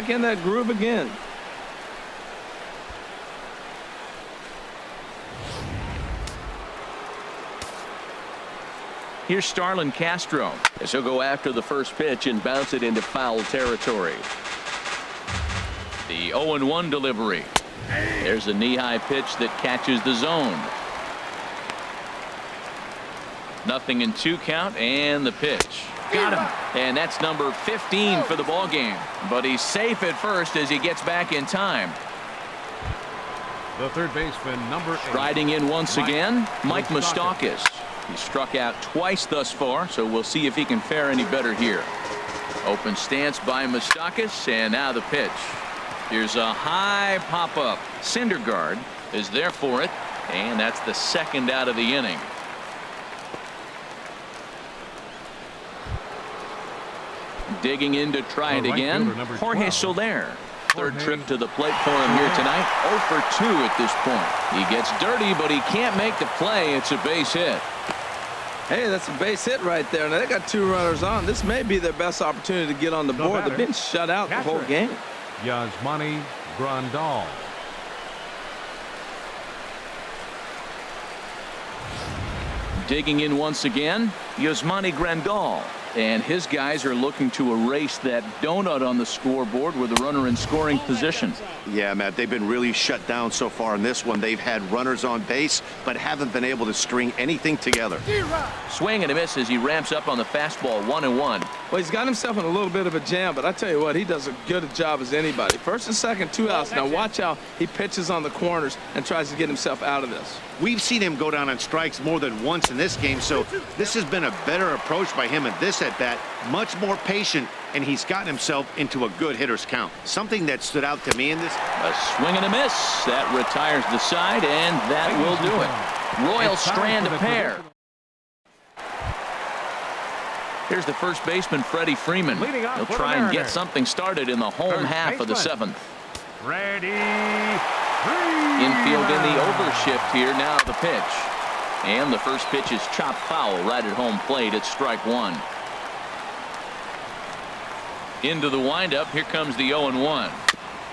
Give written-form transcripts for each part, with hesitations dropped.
back in that groove again. Here's Starlin Castro as he'll go after the first pitch and bounce it into foul territory. The 0-1 delivery. There's a knee-high pitch that catches the zone. 0-2 count, and the pitch. Got him. And that's number 15 for the ball game. But he's safe at first as he gets back in time. The third baseman, number 8. Riding in once again, Mike Moustakas. He struck out twice thus far, so we'll see if he can fare any better here. Open stance by Moustakas, and now the pitch. Here's a high pop-up. Syndergaard is there for it, and that's the second out of the inning. Digging in to try it again, Jorge Soler. Third trip to the plate for him here tonight. 0 for 2 at this point. He gets dirty, but he can't make the play. It's a base hit. Hey, that's a base hit right there. Now they got 2 runners on. This may be their best opportunity to get on the board. They've been shut out the whole game. Yasmani Grandal. Digging in once again, Yasmani Grandal. And his guys are looking to erase that donut on the scoreboard with a runner in scoring position. Yeah, Matt, they've been really shut down so far in this one. They've had runners on base, but haven't been able to string anything together. Swing and a miss as he ramps up on the fastball. 1-1. Well, he's got himself in a little bit of a jam, but I tell you what, he does a good job as anybody. First and second, 2 outs. Now watch how he pitches on the corners and tries to get himself out of this. We've seen him go down on strikes more than once in this game, so this has been a better approach by him at this at-bat. Much more patient, and he's gotten himself into a good hitter's count. Something that stood out to me in this. A swing and a miss. That retires the side, and that will do it. Royal strand a pair. Here's the first baseman, Freddie Freeman. He'll try and get something started in the home half of the 7th. Infield in the overshift here. Now the pitch. And the first pitch is chopped foul right at home plate. It's strike 1. Into the windup. Here comes the 0-1.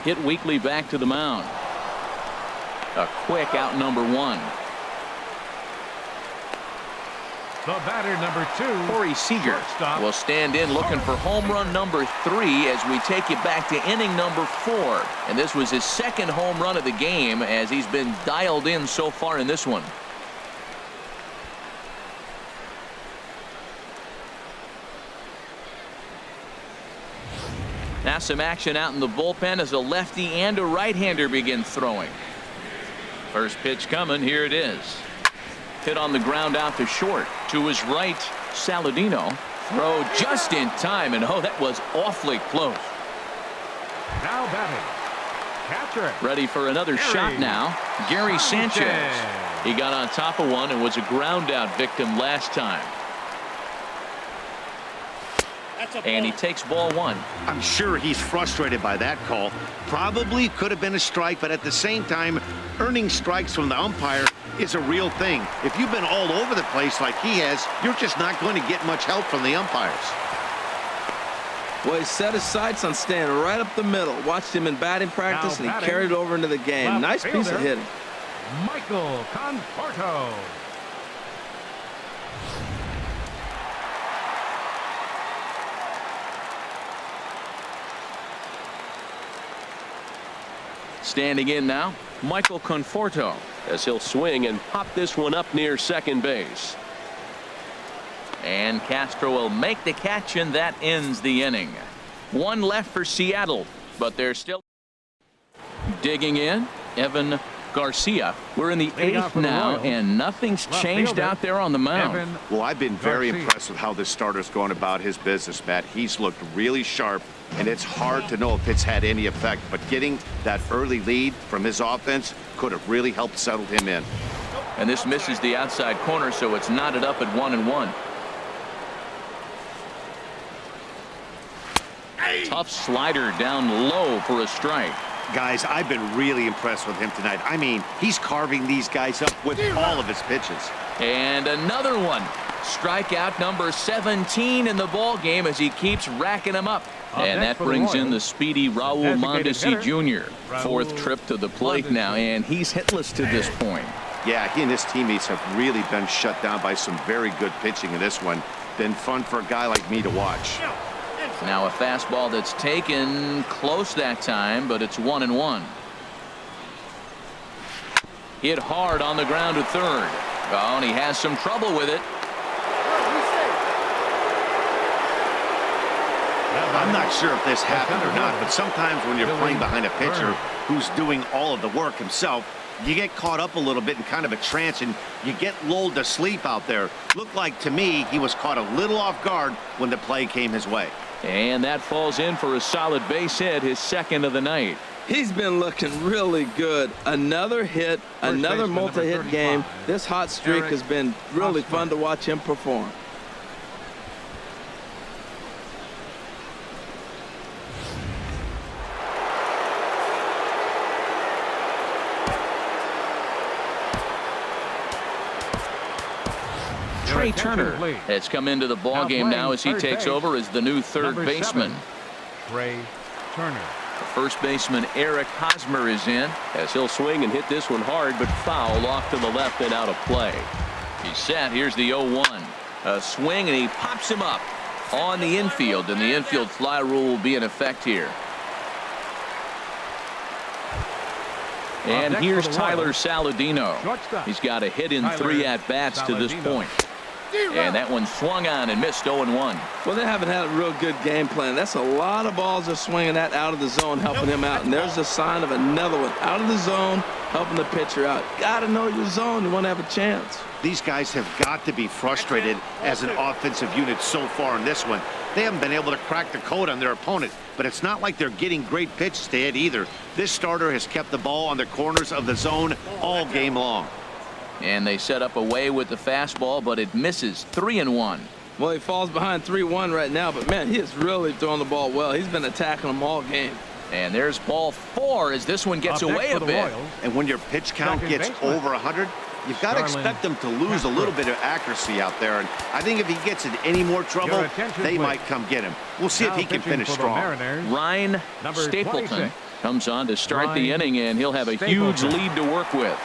Hit weakly back to the mound. A quick out number 1. The batter, number 2. Corey Seager will stand in looking for home run number 3 as we take you back to inning number 4. And this was his second home run of the game as he's been dialed in so far in this one. Now some action out in the bullpen as a lefty and a right-hander begin throwing. First pitch coming. Here it is. Hit on the ground out to short. To his right, Saladino. Throw just in time, and oh, that was awfully close. Now batting, catcher. Ready for another shot now. Gary Sanchez. He got on top of one and was a ground out victim last time. And he takes ball 1. I'm sure he's frustrated by that call. Probably could have been a strike, but at the same time, earning strikes from the umpire is a real thing. If you've been all over the place like he has, you're just not going to get much help from the umpires. Well, he set his sights on staying right up the middle. Watched him in batting practice, and he carried it over into the game. Nice piece of hitting. Michael Conforto. Standing in now, Michael Conforto, as he'll swing and pop this one up near second base. And Castro will make the catch, and that ends the inning. 1 left for Seattle, but they're still digging in. Evan Garcia. We're in the 8th now, and nothing's changed out there on the mound. Well, I've been very impressed with how this starter's going about his business, Matt. He's looked really sharp, and it's hard to know if it's had any effect, but getting that early lead from his offense could have really helped settle him in. And this misses the outside corner, so it's knotted up at 1-1. Tough slider down low for a strike. Guys, I've been really impressed with him tonight. I mean, he's carving these guys up with all of his pitches. And another one. Strikeout number 17 in the ball game as he keeps racking them up. And that brings in the speedy Raul Mondesi Jr. Fourth trip to the plate now, and he's hitless to this point. Yeah, he and his teammates have really been shut down by some very good pitching in this one. Been fun for a guy like me to watch. Now a fastball that's taken close that time, but it's 1-1. Hit hard on the ground to third. Oh, and he has some trouble with it. I'm not sure if this happened or not, but sometimes when you're playing behind a pitcher who's doing all of the work himself, you get caught up a little bit in kind of a trance and you get lulled to sleep out there. Looked like to me he was caught a little off guard when the play came his way. And that falls in for a solid base hit, his second of the night. He's been looking really good. Another hit, another multi-hit game. This hot streak has been really fun to watch him perform. Trey Turner has come into the ball game now as he takes over as the new third baseman. Trey Turner. First baseman Eric Hosmer is in as he'll swing and hit this one hard, but foul off to the left and out of play. He's set. Here's the 0-1. A swing, and he pops him up on the infield, and the infield fly rule will be in effect here. And here's Tyler Saladino. He's got a hit in 3 at-bats to this point. And that one swung on and missed 0-1. Well, they haven't had a real good game plan. That's a lot of balls they're swinging at out of the zone, helping him out. And there's a sign of another one out of the zone, helping the pitcher out. Got to know your zone. You want to have a chance. These guys have got to be frustrated as an offensive unit so far in this one. They haven't been able to crack the code on their opponent, but it's not like they're getting great pitches to hit either. This starter has kept the ball on the corners of the zone all game long. And they set up away with the fastball, but it misses. 3-1. Well, he falls behind 3-1 right now, but man, he is really throwing the ball well. He's been attacking them all game. And there's ball 4 as this one gets away a bit. And when your pitch count gets over 100, you've got to expect them to lose a little bit of accuracy out there. And I think if he gets in any more trouble, they might come get him. We'll see if he can finish strong. Ryan Stapleton comes on to start the inning, and he'll have a huge lead to work with.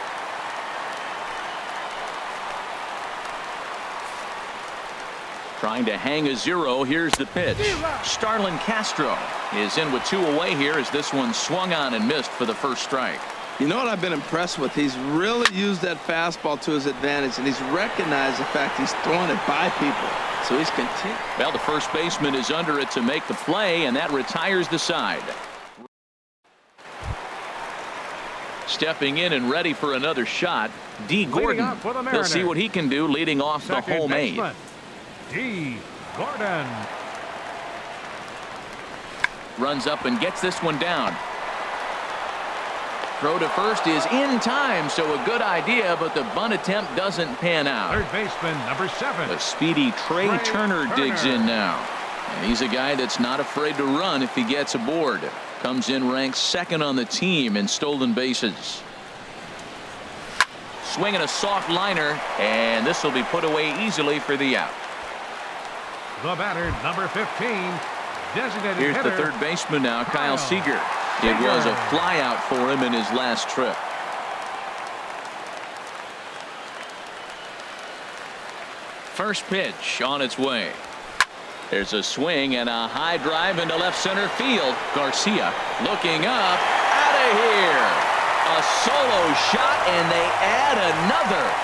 Trying to hang a 0. Here's the pitch. Starlin Castro is in with 2 away here as this one swung on and missed for the first strike. You know what I've been impressed with? He's really used that fastball to his advantage, and he's recognized the fact he's throwing it by people. So he's continuing. Well, the first baseman is under it to make the play, and that retires the side. Stepping in and ready for another shot, D. Gordon. He'll see what he can do leading off the home 8. D. Gordon. Runs up and gets this one down. Throw to first is in time, so a good idea, but the bunt attempt doesn't pan out. Third baseman, number 7. The speedy Trey Turner digs in now. And he's a guy that's not afraid to run if he gets aboard. Comes in ranked 2nd on the team in stolen bases. Swinging a soft liner, and this will be put away easily for the out. The batter, number 15, designated Here's hitter, the third baseman now, Kyle Seager. It was a flyout for him in his last trip. First pitch on its way. There's a swing and a high drive into left center field. Garcia looking up, out of here. A solo shot, and they add another.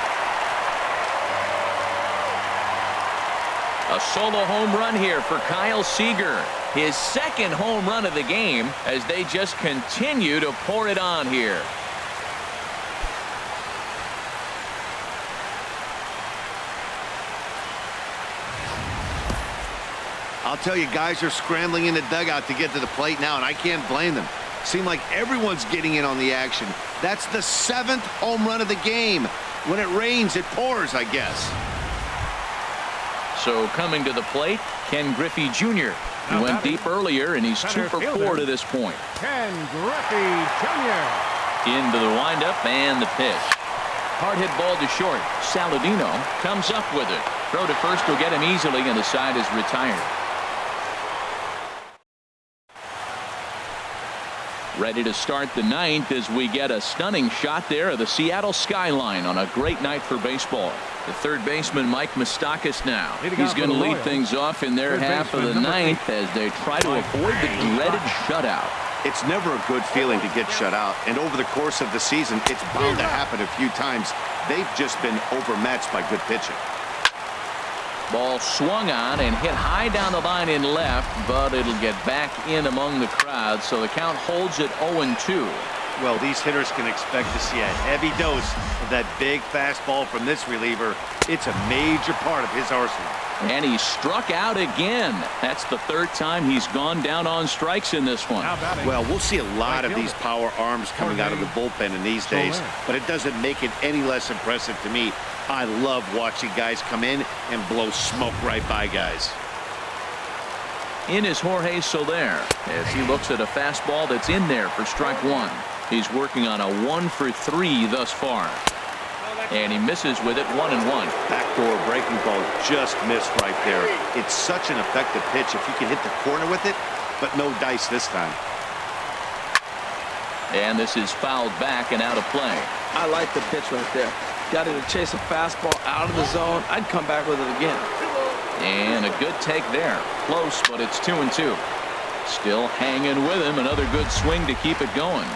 A solo home run here for Kyle Seager. His 2nd home run of the game as they just continue to pour it on here. I'll tell you, guys are scrambling in the dugout to get to the plate now, and I can't blame them. Seems like everyone's getting in on the action. That's the 7th home run of the game. When it rains, it pours, I guess. So coming to the plate, Ken Griffey Jr. He went deep earlier, and he's 2 for 4 to this point. Ken Griffey Jr. Into the windup and the pitch. Hard hit ball to short. Saladino comes up with it. Throw to first will get him easily, and the side is retired. Ready to start the 9th as we get a stunning shot there of the Seattle skyline on a great night for baseball. The third baseman, Mike Moustakas, now. He's going to lead things off in their half of the 9th as they try to avoid the dreaded shutout. It's never a good feeling to get shut out, and over the course of the season, it's bound to happen a few times. They've just been overmatched by good pitching. Ball swung on and hit high down the line in left, but it'll get back in among the crowd, so the count holds at 0-2. Well, these hitters can expect to see a heavy dose of that big fastball from this reliever. It's a major part of his arsenal. And he struck out again. That's the 3rd time he's gone down on strikes in this one. Well, we'll see a lot of these power arms coming out of the bullpen in these days, but it doesn't make it any less impressive to me. I love watching guys come in and blow smoke right by guys. In is Jorge Soler as he looks at a fastball that's in there for strike 1. He's working on a 1 for 3 thus far. And he misses with it 1-1. Backdoor breaking ball just missed right there. It's such an effective pitch if you can hit the corner with it, but no dice this time. And this is fouled back and out of play. I like the pitch right there. Got him to chase a fastball out of the zone. I'd come back with it again. And a good take there. Close, but it's 2-2. Still hanging with him. Another good swing to keep it going.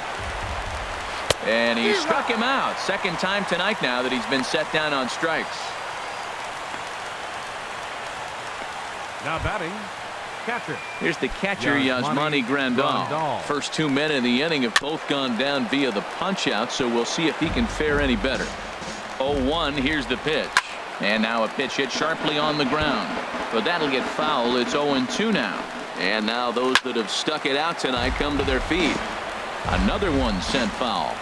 And he struck him out. 2nd time tonight now that he's been set down on strikes. Now batting, catcher. Here's the catcher, Yasmani Grandal. First 2 men in the inning have both gone down via the punch-out, so we'll see if he can fare any better. 0-1, here's the pitch. And now a pitch hit sharply on the ground. But that'll get foul. It's 0-2 now. And now those that have stuck it out tonight come to their feet. Another one sent foul.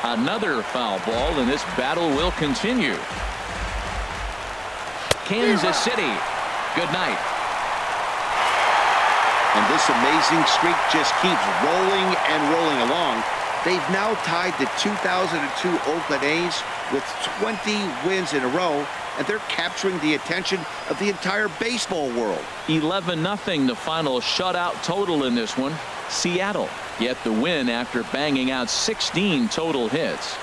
Another foul ball, and this battle will continue. Kansas City, good night. And this amazing streak just keeps rolling and rolling along. They've now tied the 2002 Oakland A's with 20 wins in a row, and they're capturing the attention of the entire baseball world. 11-0 the final shutout total in this one. Seattle get the win after banging out 16 total hits.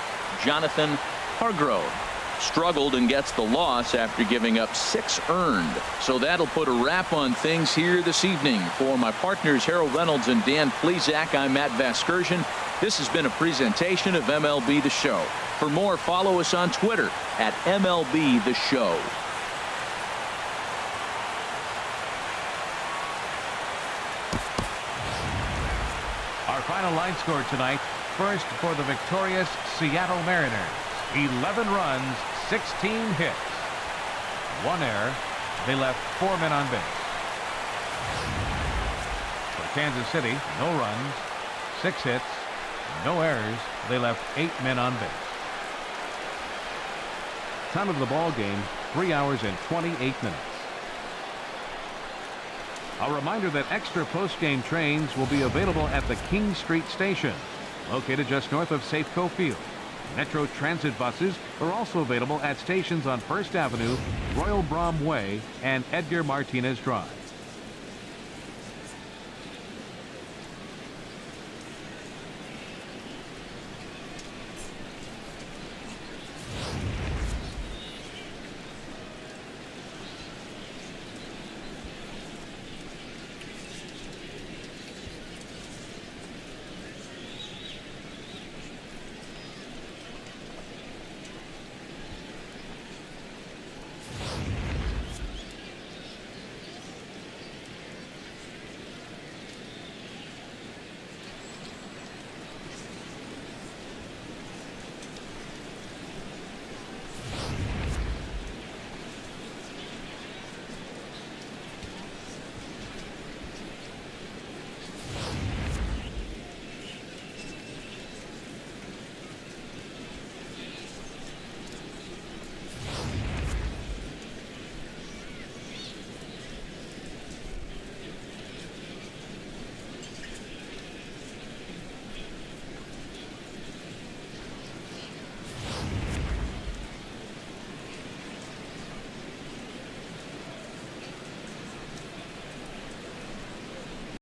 Jonathan Hargrove struggled and gets the loss after giving up 6 earned. So that'll put a wrap on things here this evening. For my partners Harold Reynolds and Dan Plesac, I'm Matt Vasgersian. This has been a presentation of MLB The Show. For more, follow us on Twitter at MLB The Show. Our final line score tonight. First for the victorious Seattle Mariners. 11 runs, 16 hits. 1 error. They left 4 men on base. For Kansas City, no runs, 6 hits, no errors. They left 8 men on base. Time of the ball game, 3 hours and 28 minutes. A reminder that extra post-game trains will be available at the King Street Station, located just north of Safeco Field. Metro Transit buses are also available at stations on First Avenue, Royal Brom Way, and Edgar Martinez Drive.